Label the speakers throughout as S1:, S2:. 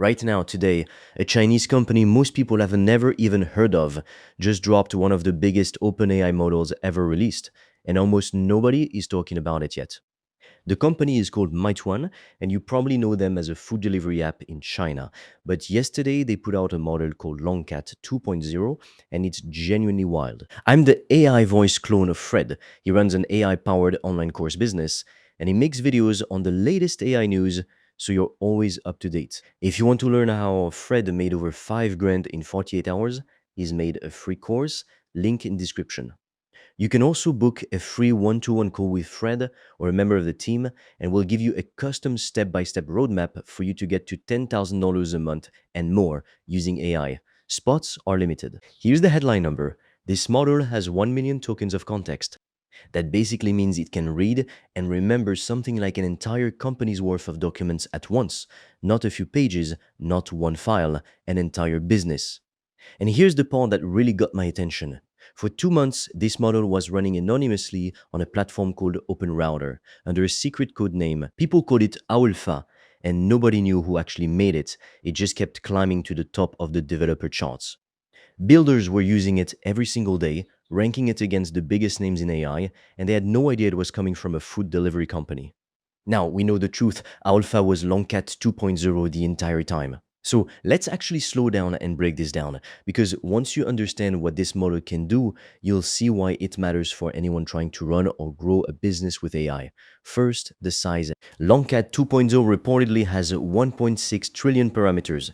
S1: Right now, today, a Chinese company most people have never even heard of just dropped one of the biggest OpenAI models ever released, and almost nobody is talking about it yet. The company is called Meituan, and you probably know them as a food delivery app in China. But yesterday, they put out a model called Longcat 2.0, and it's genuinely wild. I'm the AI voice clone of Fred. He runs an AI powered online course business, and he makes videos on the latest AI news, so you're always up to date. If you want to learn how Fred made over 5 grand in 48 hours, he's made a free course, link in description. You can also book a free one-to-one call with Fred or a member of the team, and we'll give you a custom step-by-step roadmap for you to get to $10,000 a month and more using AI. Spots are limited. Here's the headline number. This model has 1 million tokens of context. That basically means it can read and remember something like an entire company's worth of documents at once, not a few pages, not one file, an entire business. And here's the part that really got my attention. For 2 months, this model was running anonymously on a platform called OpenRouter under a secret code name. People called it Alpha, and nobody knew who actually made it. It just kept climbing to the top of the developer charts. Builders were using it every single day, ranking it against the biggest names in AI, and they had no idea it was coming from a food delivery company. Now, we know the truth, Alpha was Longcat 2.0 the entire time. So let's actually slow down and break this down, because once you understand what this model can do, you'll see why it matters for anyone trying to run or grow a business with AI. First, the size. Longcat 2.0 reportedly has 1.6 trillion parameters.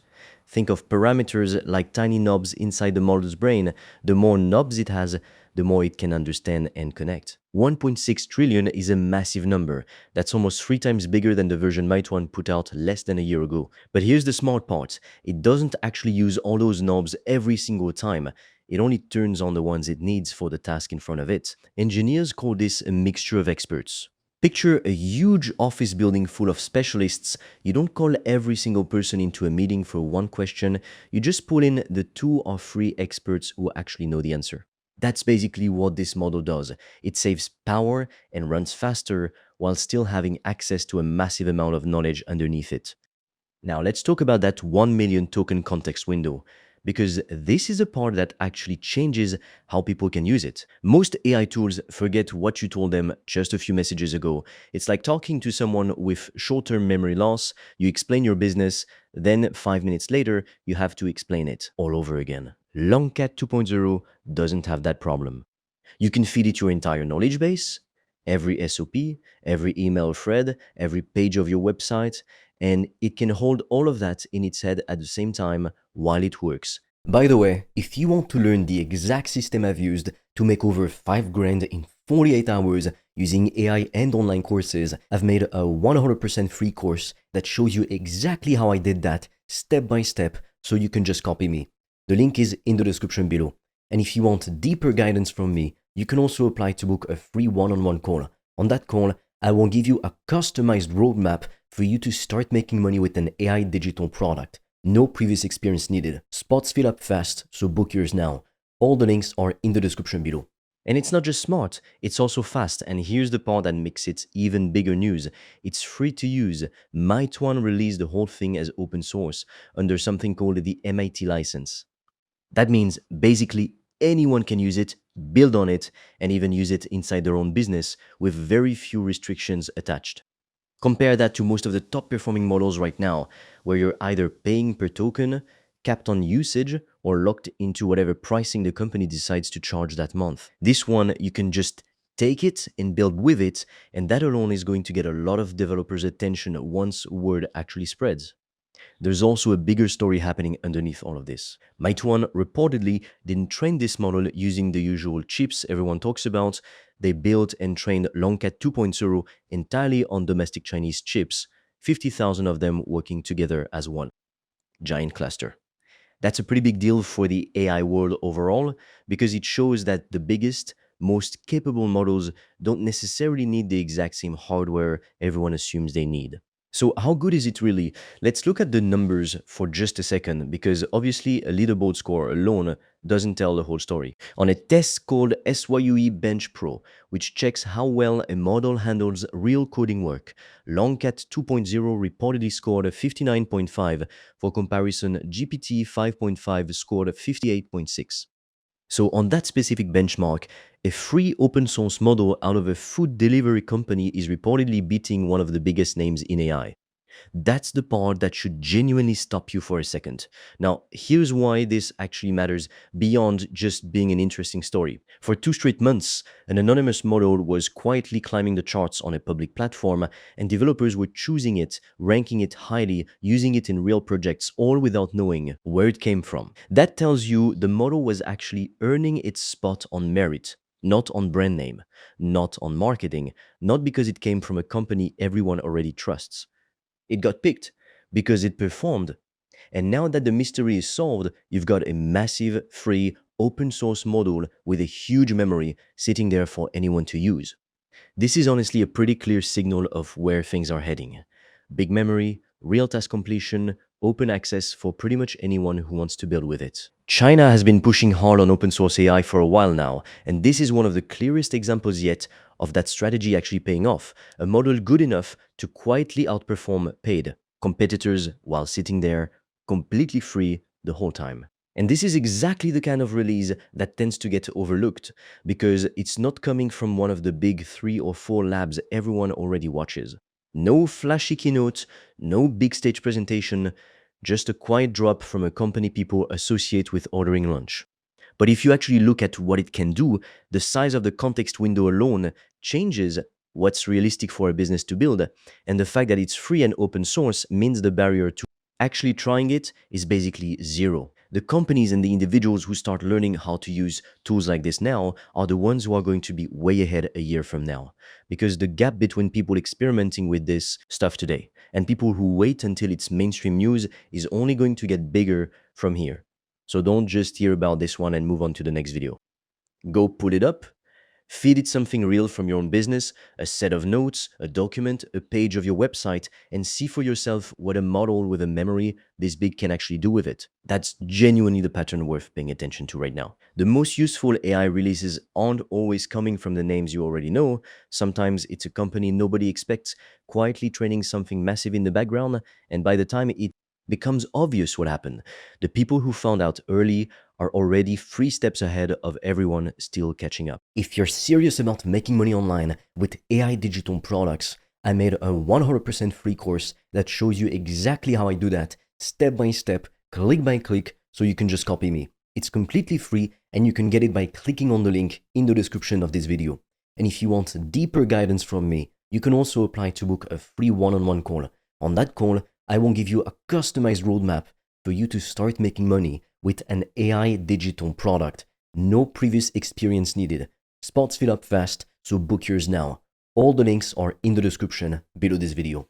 S1: Think of parameters like tiny knobs inside the model's brain. The more knobs it has, the more it can understand and connect. 1.6 trillion is a massive number. That's almost 3 times bigger than the version Meituan put out less than a year ago. But here's the smart part. It doesn't actually use all those knobs every single time. It only turns on the ones it needs for the task in front of it. Engineers call this a mixture of experts. Picture a huge office building full of specialists. You don't call every single person into a meeting for one question. You just pull in the 2 or 3 experts who actually know the answer. That's basically what this model does. It saves power and runs faster while still having access to a massive amount of knowledge underneath it. Now let's talk about that 1 million token context window, because this is a part that actually changes how people can use it. Most AI tools forget what you told them just a few messages ago. It's like talking to someone with short-term memory loss. You explain your business, then 5 minutes later, you have to explain it all over again. Longcat 2.0 doesn't have that problem. You can feed it your entire knowledge base, every SOP, every email thread, every page of your website, and it can hold all of that in its head at the same time while it works. By the way, if you want to learn the exact system I've used to make over 5 grand in 48 hours using AI and online courses, I've made a 100% free course that shows you exactly how I did that step by step, so you can just copy me. The link is in the description below. And if you want deeper guidance from me, you can also apply to book a free one-on-one call. On that call, I will give you a customized roadmap for you to start making money with an AI digital product. No previous experience needed. Spots fill up fast, so book yours now. All the links are in the description below. And it's not just smart, it's also fast. And here's the part that makes it even bigger news. It's free to use. Meituan released the whole thing as open source under something called the MIT license. That means basically anyone can use it, build on it, and even use it inside their own business with very few restrictions attached. Compare that to most of the top performing models right now, where you're either paying per token, capped on usage, or locked into whatever pricing the company decides to charge that month. This one, you can just take it and build with it, and that alone is going to get a lot of developers' attention once word actually spreads. There's also a bigger story happening underneath all of this. Meituan reportedly didn't train this model using the usual chips everyone talks about. They built and trained Longcat 2.0 entirely on domestic Chinese chips, 50,000 of them working together as one giant cluster. That's a pretty big deal for the AI world overall, because it shows that the biggest, most capable models don't necessarily need the exact same hardware everyone assumes they need. So, how good is it really? Let's look at the numbers for just a second, because obviously a leaderboard score alone doesn't tell the whole story. On a test called SYUE Bench Pro, which checks how well a model handles real coding work, Longcat 2.0 reportedly scored a 59.5. For comparison, GPT 5.5 scored a 58.6. So, on that specific benchmark, a free open source model out of a food delivery company is reportedly beating one of the biggest names in AI. That's the part that should genuinely stop you for a second. Now, here's why this actually matters beyond just being an interesting story. For 2 straight months, an anonymous model was quietly climbing the charts on a public platform, and developers were choosing it, ranking it highly, using it in real projects, all without knowing where it came from. That tells you the model was actually earning its spot on merit. Not on brand name, not on marketing, not because it came from a company everyone already trusts. It got picked because it performed. And now that the mystery is solved, you've got a massive, free, open source model with a huge memory sitting there for anyone to use. This is honestly a pretty clear signal of where things are heading. Big memory, real task completion, open access for pretty much anyone who wants to build with it. China has been pushing hard on open source AI for a while now, and this is one of the clearest examples yet of that strategy actually paying off. A model good enough to quietly outperform paid competitors while sitting there completely free the whole time. And this is exactly the kind of release that tends to get overlooked because it's not coming from one of the big 3 or 4 labs everyone already watches. No flashy keynote, no big stage presentation, just a quiet drop from a company people associate with ordering lunch. But if you actually look at what it can do, the size of the context window alone changes what's realistic for a business to build. And the fact that it's free and open source means the barrier to actually trying it is basically zero. The companies and the individuals who start learning how to use tools like this now are the ones who are going to be way ahead a year from now. Because the gap between people experimenting with this stuff today and people who wait until it's mainstream news is only going to get bigger from here. So don't just hear about this one and move on to the next video. Go pull it up, feed it something real from your own business, a set of notes, a document, a page of your website, and see for yourself what a model with a memory this big can actually do with it. That's genuinely the pattern worth paying attention to right now. The most useful AI releases aren't always coming from the names you already know. Sometimes it's a company nobody expects, quietly training something massive in the background, and by the time it becomes obvious what happened, the people who found out early are already 3 steps ahead of everyone still catching up. If you're serious about making money online with AI digital products, I made a 100% free course that shows you exactly how I do that, step by step, click by click, so you can just copy me. It's completely free and you can get it by clicking on the link in the description of this video. And if you want deeper guidance from me, you can also apply to book a free one-on-one call. On that call, I will give you a customized roadmap for you to start making money with an AI digital product. No previous experience needed. Spots fill up fast, so book yours now. All the links are in the description below this video.